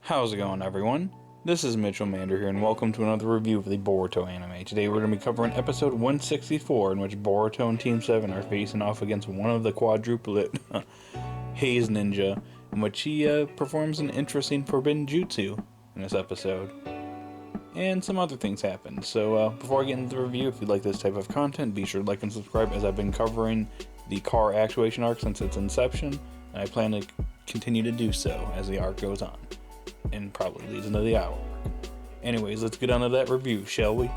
How's it going, everyone? This is Mitchell Mander here, and welcome to another review of the Boruto anime. Today we're going to be covering episode 164, in which Boruto and Team 7 are facing off against one of the quadruplet Haze Ninja, in which he performs an interesting forbidden jutsu in this episode. And some other things happen. So before I get into the review, if you like this type of content, be sure to like and subscribe, as I've been covering the car actuation arc since its inception, and I plan to continue to do so as the arc goes on. And probably leads into the hour. Anyways, let's get on to that review, shall we?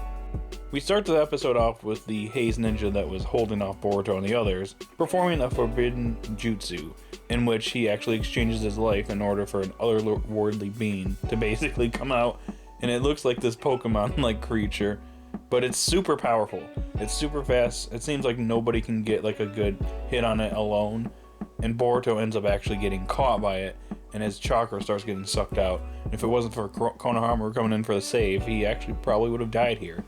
We start the episode off with the Haze Ninja that was holding off Boruto and the others, performing a forbidden jutsu, in which he actually exchanges his life in order for an otherworldly being to basically come out, and it looks like this Pokemon-like creature, but it's super powerful. It's super fast. It seems like nobody can get like a good hit on it alone, and Boruto ends up actually getting caught by it, and his chakra starts getting sucked out. And if it wasn't for Konohamaru coming in for the save, he actually probably would have died here.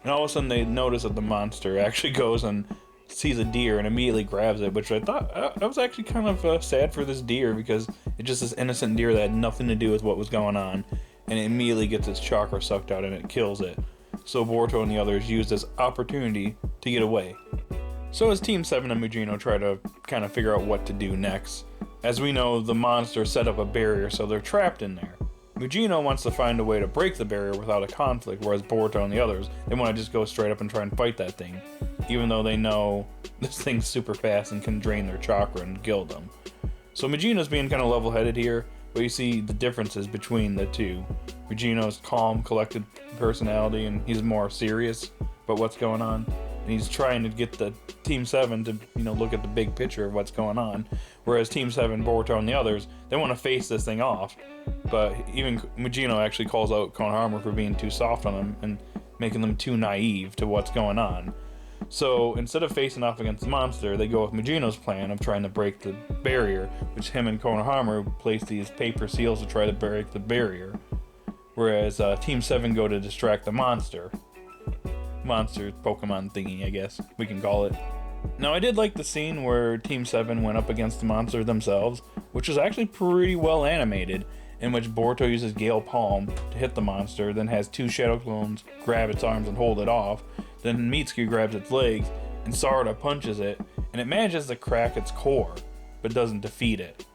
And all of a sudden they notice that the monster actually goes and sees a deer and immediately grabs it, which I thought I was actually kind of sad for this deer, because it's just this innocent deer that had nothing to do with what was going on, and it immediately gets its chakra sucked out and it kills it. So Boruto and the others use this opportunity to get away. So as Team 7 and Mugino try to kind of figure out what to do next, as we know, the monster set up a barrier, so they're trapped in there. Mugino wants to find a way to break the barrier without a conflict, whereas Boruto and the others, they want to just go straight up and try and fight that thing, even though they know this thing's super fast and can drain their chakra and kill them. So Mugino's being kind of level-headed here, but you see the differences between the two. Mugino's calm, collected personality, and he's more serious about what's going on. And he's trying to get the Team 7 to, look at the big picture of what's going on. Whereas Team 7, Boruto, and the others, they want to face this thing off. But even Mugino actually calls out Konohamaru for being too soft on them and making them too naive to what's going on. So instead of facing off against the monster, they go with Mugino's plan of trying to break the barrier, which him and Konohamaru place these paper seals to try to break the barrier. Whereas Team 7 go to distract the monster Pokemon thingy, I guess we can call it. Now, I did like the scene where Team 7 went up against the monster themselves, which was actually pretty well animated, in which Boruto uses Gale Palm to hit the monster, then has two Shadow Clones grab its arms and hold it off, then Mitsuki grabs its legs, and Sarada punches it, and it manages to crack its core, but doesn't defeat it.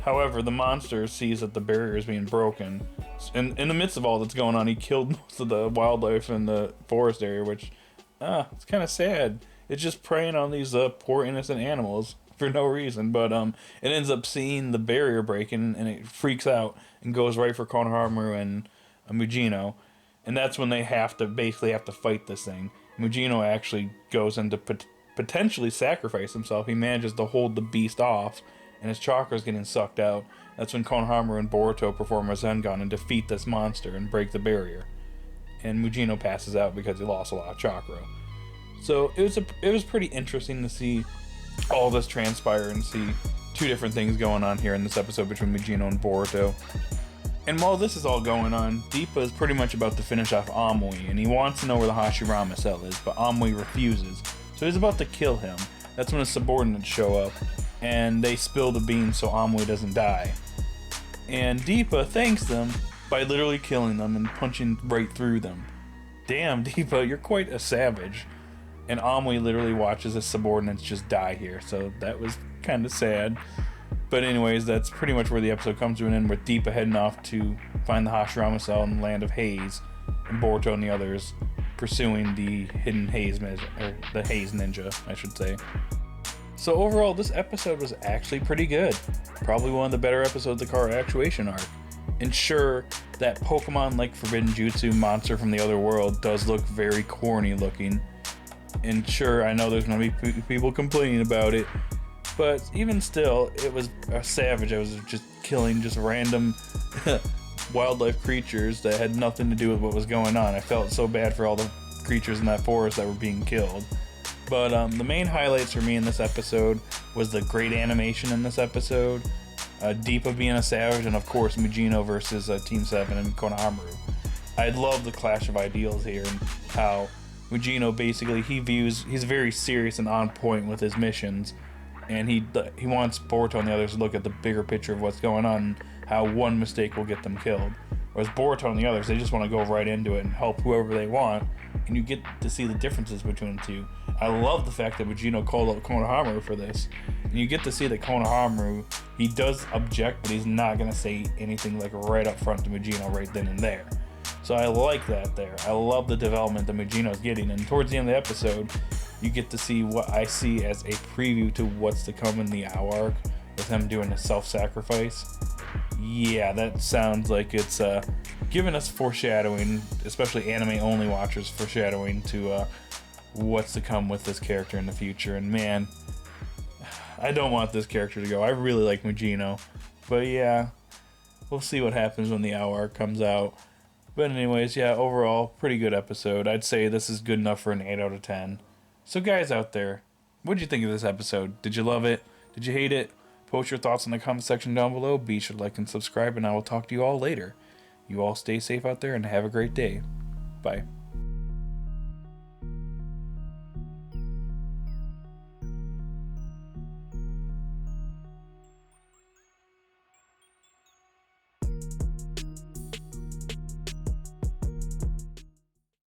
However, the monster sees that the barrier is being broken, and in the midst of all that's going on, he killed most of the wildlife in the forest area, which, it's kind of sad. It's just preying on these poor innocent animals for no reason, but it ends up seeing the barrier breaking, and it freaks out and goes right for Konohamaru and Mugino, and that's when they basically have to fight this thing. Mugino actually goes in to potentially sacrifice himself. He manages to hold the beast off, and his chakra is getting sucked out. That's when Konohamaru and Boruto perform a Zengon and defeat this monster and break the barrier. And Mugino passes out because he lost a lot of chakra. So it was pretty interesting to see all this transpire and see two different things going on here in this episode between Mugino and Boruto. And while this is all going on, Deepa is pretty much about to finish off Amui, and he wants to know where the Hashirama cell is, but Amui refuses. So he's about to kill him. That's when his subordinates show up, and they spill the beans so Amui doesn't die. And Deepa thanks them by literally killing them and punching right through them. Damn, Deepa, you're quite a savage. And Amui literally watches his subordinates just die here, so that was kind of sad. But anyways, that's pretty much where the episode comes to an end, with Deepa heading off to find the Hashirama cell in the land of Haze, and Boruto and the others pursuing the hidden Haze, or the Haze Ninja, I should say. So overall, this episode was actually pretty good. Probably one of the better episodes of the car actuation arc. And sure, that Pokemon-like forbidden jutsu monster from the other world does look very corny looking. And sure, I know there's gonna be people complaining about it, but even still, it was a savage. I was just killing just random wildlife creatures that had nothing to do with what was going on. I felt so bad for all the creatures in that forest that were being killed. But the main highlights for me in this episode was the great animation in this episode, Deepa being a savage, and of course Mugino versus Team 7 and Konohamaru. I love the clash of ideals here, and how Mugino basically, he's very serious and on point with his missions, and he wants Boruto and the others to look at the bigger picture of what's going on. how one mistake will get them killed. Whereas Boruto and the others, they just want to go right into it and help whoever they want, and you get to see the differences between the two. I love the fact that Mugino called out Konohamaru for this, and you get to see that Konohamaru, he does object, but he's not going to say anything like right up front to Mugino right then and there. So I like that there. I love the development that Mugino's getting, and towards the end of the episode, you get to see what I see as a preview to what's to come in the AO arc, with him doing a self-sacrifice. Yeah, that sounds like it's giving us foreshadowing, especially anime-only watchers, foreshadowing to what's to come with this character in the future. And man, I don't want this character to go. I really like Mugino, but yeah, we'll see what happens when the AO arc comes out. But anyways, yeah, overall, pretty good episode. I'd say this is good enough for an 8 out of 10. So guys out there, what did you think of this episode? Did you love it? Did you hate it? Post your thoughts in the comment section down below. Be sure to like and subscribe, and I will talk to you all later. You all stay safe out there and have a great day. Bye.